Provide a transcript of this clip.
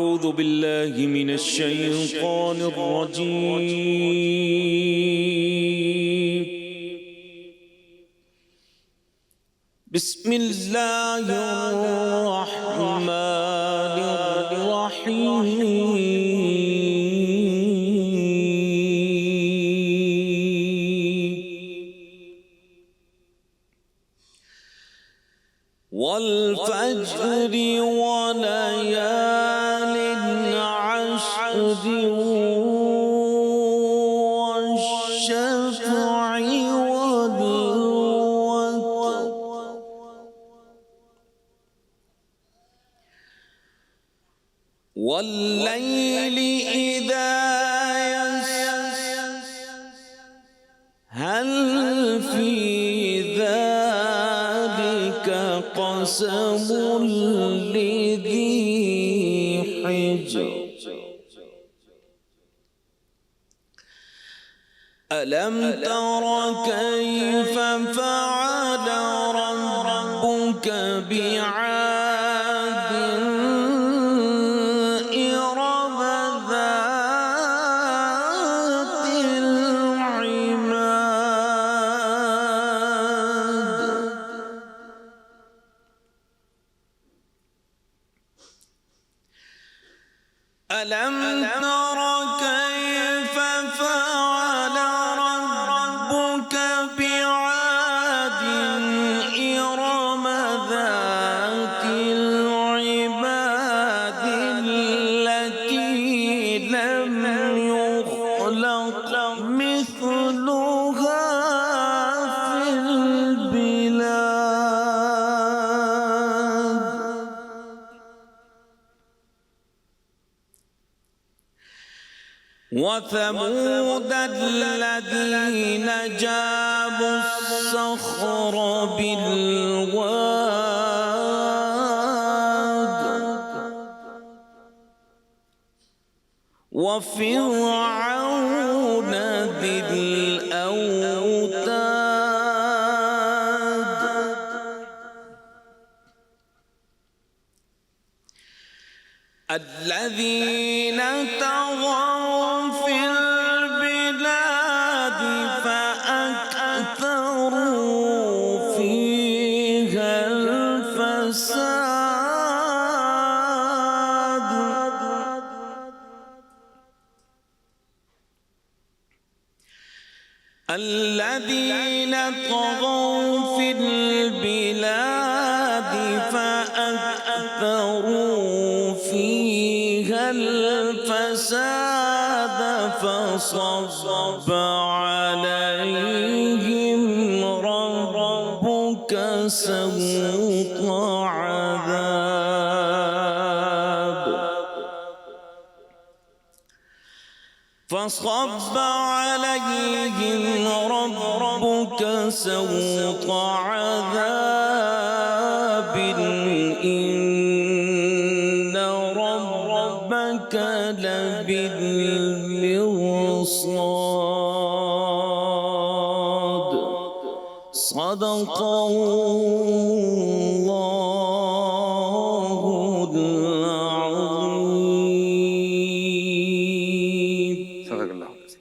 أعوذ بالله من الشيطان الرجيم. بسم الله الرحمن الرحيم. والفجر وليال عشر والشفع والوتر والليل إذا يسر هل في ذلك قسم لذي حجر ألم تر كيف فعل ربك بعاد إرم ذات العماد ألم تر كيف فعل ربك بعاد إرم ذات العماد التي لم يخلق مثلها في البلاد وثمود الذين جابوا الصخر بالواد وفرعون ذي الأوتاد الذين طغوا في البلاد فأكثروا فيها الفساد الذين طغوا في البلاد فأكثروا فيها الفساد فصب عليهم ربك سوط عذاب فصب عليهم ربك سوط عذاب إن ربك لبالمرصاد صدق الله